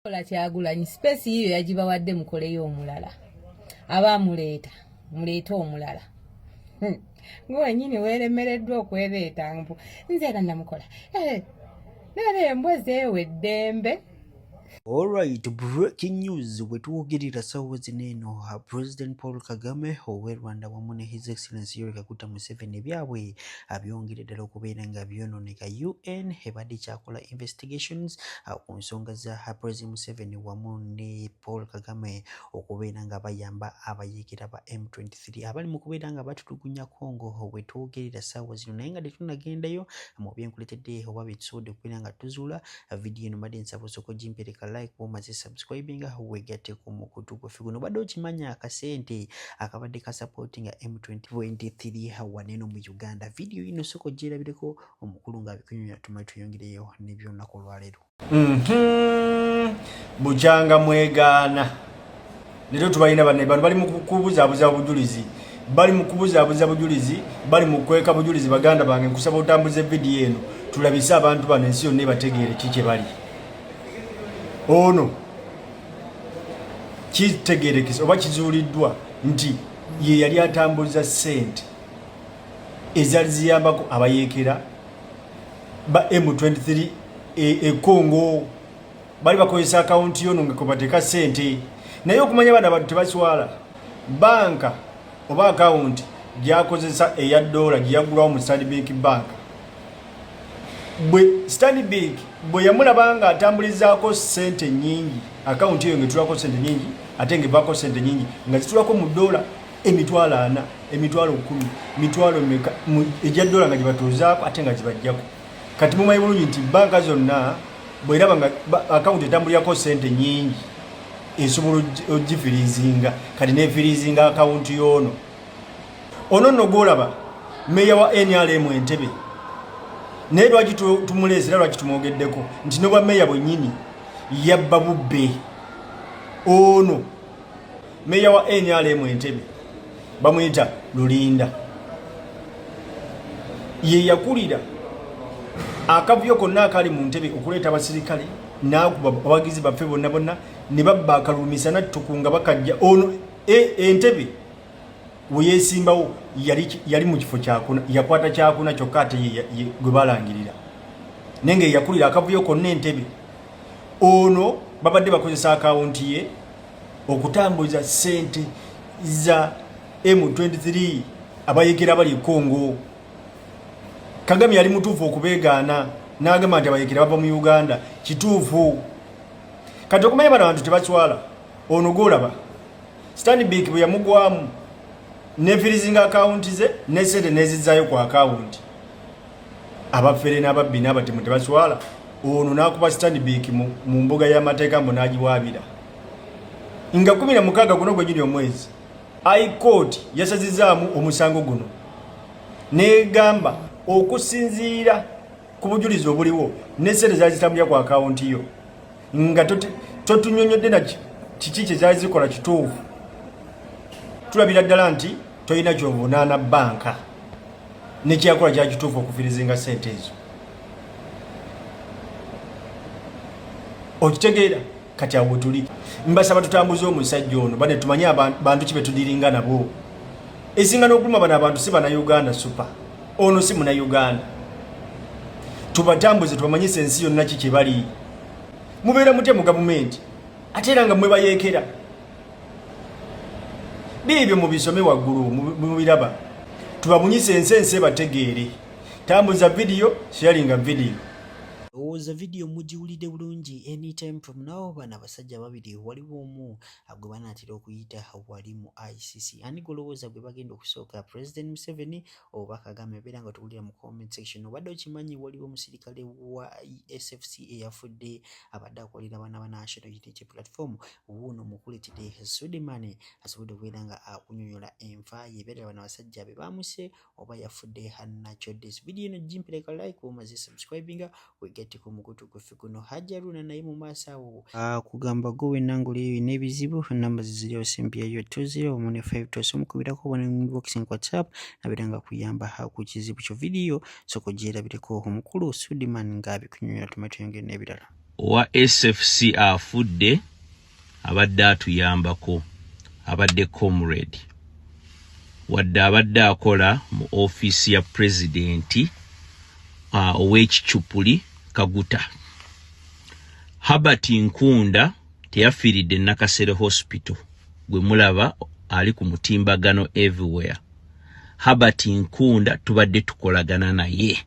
Kola Kyagulanyi space hiyo yagibawadde mukoleyo omulala abamuleeta muleeta omulala ngwe nyini weremereddwa okwereeta mpu nze era namukola nere embwa zeeweddembe. Alright, breaking news wetuwogerera ssaawa zino eno President Paul Kagame ow'e Rwanda wamu ne His Excellency Yoweri Kaguta Museveni byabwe abyongera ddala okubeera nga byonooneka. UN ebadde kyakola investigations ku nsonga za President Museveni wamu ne Paul Kagame okubeera nga bayamba abayeekera ba M23 abali mu kubeera nga batulugunya Congo wetuwogerera ssaawa zino, naye nga tetunnagendayo mu byenkuletedde oba byetusobodde okubeera nga tuzuula vidiyo eno mbadde nsaba osooka ogimpereka like womaze subscribing wegatte ku mukutu gwafe guno. Badde okimanya akasente akabadde ka supporting M23 waneno mu Uganda. Video ino soko ogyerabireko omukulu nga bikunyonya tumaye tuyongereyo ne byonnaku olwaleero. Bujanga mwegaana leero tubalina banne bali mu kubuzaabuza obujulizi bali mu kweka bujulizi. Baganda bange nkusaba otambuze video eno tulabise abantu bano ensi yonna bategeere kiki bali ono kitegeerekese oba kizuuliddwa nti ye yali atambuza ssente ezali ziyambako abayeekera ba M23 Congo. Bali bakozesa akawunti yono nga kubateeka ssente, naye okumanya bana abantu tebaswala banka oba akawunti gyakozesa eya dola gyeyagulwawo mu Stanbic Bank. Stanbic bwe yamulaba nga atambulizaako ssente nyingi, akawunti eyo ngetulako ssente nyingi ate ngevaako ssente nyingi nga zitulako mu dola emitwalo 4, emitwalo 10, mitwalo meka ejja dola nga gibatuuzaako ate nga zibajjako. Kati mumanyi bulungi nti banka zonna bw'eraba nga akawunti etambulirako ssente nyingi esobola ogifiriizinga, kati neefiriizinga akawunti y'ono. Ono nno gw'olaba meeya wa NRM Entebbe, naye lwaki tumuleesera, lwaki tumwogeddeko nti n'obwa meeya bwennyini yabba bubbe. Ono meeya wa NRM Entebbe bamuyita Lulinda, ye yakulira akavuyo konna akali mu Ntebbe okuleeta abasirikale n'akuba abagizi baffe bonna ne babba akalumisa nattukunga bakajja. Ono Entebbe we yeesimbawo yali mu kifo kyakuna, yakwata kyakuna kyokka ate gwe balangirira, naye nga yakulira akavuyo konna Entebbe. Ono babadde bakozesa akawunti ye okutambuza ssente za M23 abayeekera bali Congo. Kagame yali mutuufu okubeegaana n'agamba nti abayeekera bava mu Uganda, kituufu. Kati okumanya bano abantu tebaswala. Ono gw'olaba Stanbic bwe yamugwamu nefirizinga akawunti ze n'essente n'ezizzaayo ku akawunti, abafere n'ababbi n'abatemu tebaswala. Ono n'akuba Stanbic mu mbuga y'amateeka mbu n'agiwaabira nga 16 guno gwe giri omwezi. High Court yasazizaamu omusango guno n'egamba okusinziira ku bujulizi obuliwo n'essente zaali zitambulira ku akawunti yo nga totunyonyodde na kiki kye zaali zikola kituufu. Tulabira ddala nti tolina ky'ovunaana banka nekyakola kya kituufu okufirizinga ssente ezo. Okitegeera? Kati awo tuli mbasaba tutambuze omusajja ono bane tumanye abantu kibe tudiringa nabo. Esinga n'okuluma bano abantu si bana Uganda super, ono si muna Uganda. Tubatambuze tubamanyise ensi yonna kiki bali. Mubeera mutya mu gavumenti ate era nga mwe bayeekera. Bibyo mubisome waggulu mubiraba, tubamunyise ensi bategeere. Tambuza video, sharinga video. Owooza video mugiwulidde bulungi. Anytime from now bana abasajja babiri waliwo omu gwe banaatera okuyita wali mu ICC. Ani golowooza gwe bagenda okusooka, President Museveni oba Kagame? Beera nga tuwulira mu comment section. Obadde okimanyi waliwo omusirikale wa SFC eyafudde abadde akolera abaana ba National Unity Platform. Wuuno mukuletedde Suleiman asobodde okubeera nga akunyonyola enfa ye. Beera bano abasajja be bamuse oba yafudde hannakyoddes. Video eno gimpereka like omaze subscribinga wegatte ku mukutu gwafe guno. Hajaruna naye mu maaso awo kugamba gwe wennangula eyo n'ebizibu namba ziziriwo simpyayo 2015 omukubirako obona inboxing ku WhatsApp nabeera nga kuyamba ku kizibu kyo. Video soko gyerabireko omukulu Suleiman ng'abikunyonyola tumaye tuyongere n'ebirala. owa SFC afudde abadde atuyambako abadde comrade wadde abadde akola mu office ya presidenti ow'Ekicupuli Kaguta. Herbert Nkunda teyafiiridde Nakasero Hospital gwe mulaba ali ku mutimbagano everywhere. Herbert Nkunda tubadde tukolagana naye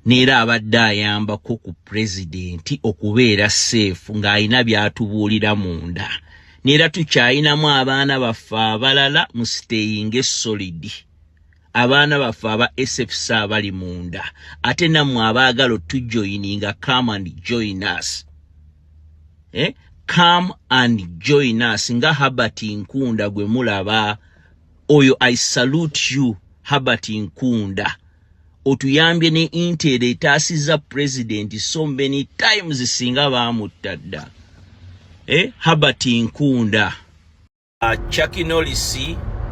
neera abadde ayambako ku presidenti okubeera safe ng'alina byatubuulira munda. Neera tukyayinamu abaana baffe abalala mu staying solid. Abaana baffe aba SFC abali munda. Ate nammwe abaagala tujoininga, come and join us. Come and join us. Nga Herbert Nkunda gwe mulaba. Oyo, I salute you, Herbert Nkunda. Otuyambye ne Intel etaasiza president so many times singa baamutadda. Herbert Nkunda. Chucky Norris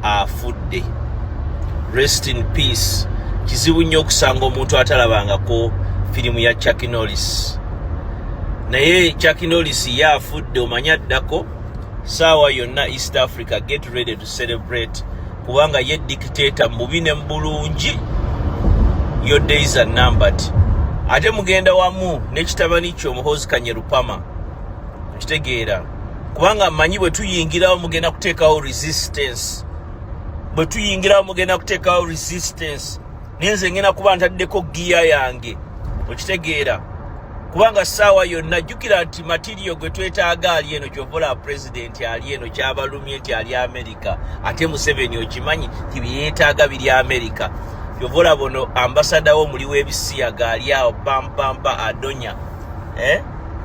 afudde. Rest in peace. Kizibu nnyo okusanga omuntu atalabangako firimu ya Chucky Norris. Naye Chucky Norris yafudde omanya ddako saawa yonna East Africa get ready to celebrate kubanga ye dictator mubi ne mbulungi. Your days are numbered. Ate mugenda wamu n'ekitabani kyo Muhoozi Kanyerupama. Kitegeera kubanga manyi bwe tuyingirawo mugenda kuteekawo resistance. Bwe tuyingirawo mugenda kuteekawo resistance. Nenze ngenda kuba ntaddeko giya yange. Okitegeera kubanga saawa yonna jjukira nti material gwe twetaaga ali eno kyovola president ali eno kyabalumye nti ali America. Ate Museveni okimanyi tibyetaaga biri America. Yovola bono ambassador wo muli w'ebisiyaga ali awo pampampa adonya.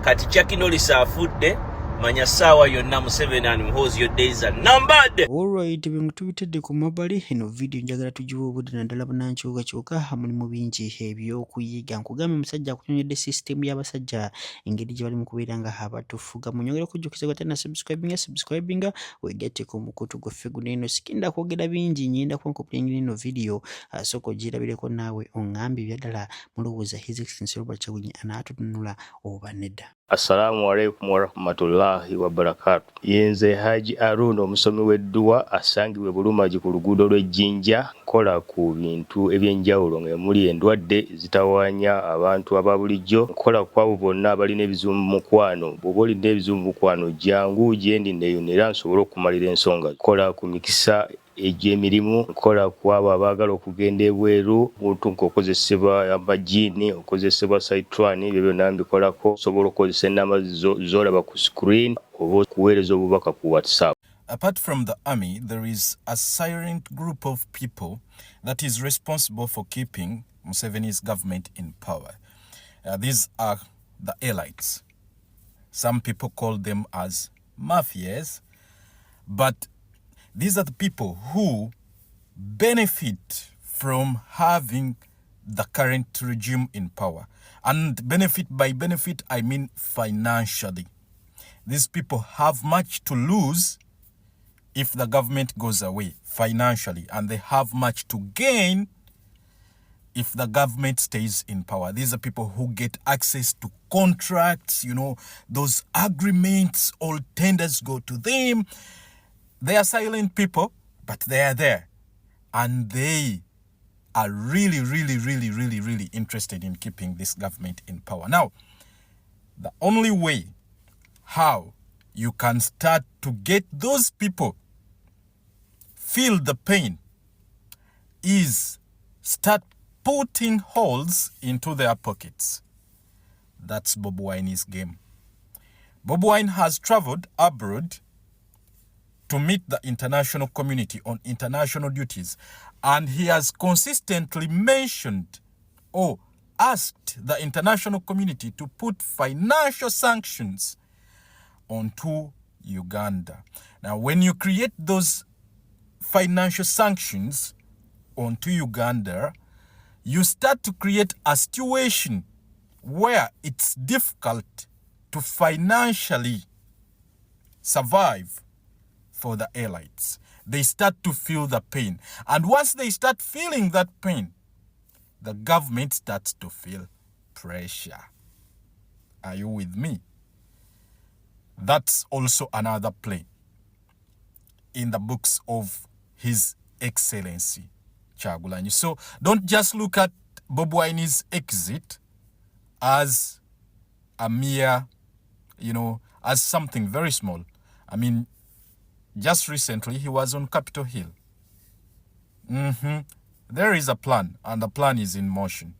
Kati Chucky Norris afudde manya saawa yonna Museveni and Muhoozi, your days are numbered. Alright, bintu tubitedde ku mabali eno video njagala tugiwe obudde naddala bunankyukakyuka mulimu bingi ebyokuyiga. Nkugambye musajja akunyonyedde system y'abasajja engeri gye bali mu kubeera nga abatufuga. Munyongera kujjukiza gwa tena subscribinga weegatteko omukutu gwaffe guno eno sikinda kwogera bingi nyenda kunkopulengera eno video soko girabireko naawe oŋŋambye byaddala mulowooza His Excellency Robert Kyagulanyi anaatutunula oba nedda. Assalamu alaikum warahmatullahi wabarakatuh. Yenze Haji Arun omusomi w'edduwa asangibwe Bulumagi ku luguudo lw'Ejjinja nkola ku bintu ebyenjawulo ng'emuli endwadde zitawaanya abantu aba bulijjo. Nkola ku abo bonna abalina ebizibu mu mukwano. Bw'oba olina ebizibu mu mukwano jjangu gye ndi neeyonera nsobole okumalira ensonga. Nkola ku mikisa egy'emirimu, nkola ku abo abaagala okugenda ebweru, muntu nk'okozesebwa amajiini, okozesebwa saitwani, ebyo byonna mbikolako. Osobola okozesa ennamba z'olaba ku screen oba okuweereza obubaka ku WhatsApp. Apart from the army, there is a silent group of people that is responsible for keeping Museveni's government in power. These are the elites. Some people call them as mafias, but these are the people who benefit from having the current regime in power. And benefit, by benefit, I mean financially. These people have much to lose if the government goes away financially, and they have much to gain if the government stays in power. These are people who get access to contracts, those agreements, all tenders go to them. They are silent people, but they are there. And they are really, really, really, really, really interested in keeping this government in power. Now, the only way how you can start to get those people feel the pain is start putting holes into their pockets. That's Bobi Wine's game. Bobi Wine has traveled abroad to meet the international community on international duties, and he has consistently mentioned or asked the international community to put financial sanctions onto Uganda. Now, when you create those financial sanctions onto Uganda, you start to create a situation where it's difficult to financially survive for the elites. They start to feel the pain. And once they start feeling that pain, the government starts to feel pressure. Are you with me? That's also another play in the books of His Excellency Kyagulanyi. So don't just look at Bobi Wine's exit as a mere, as something very small. I mean, just recently he was on Capitol Hill. There is a plan, and the plan is in motion.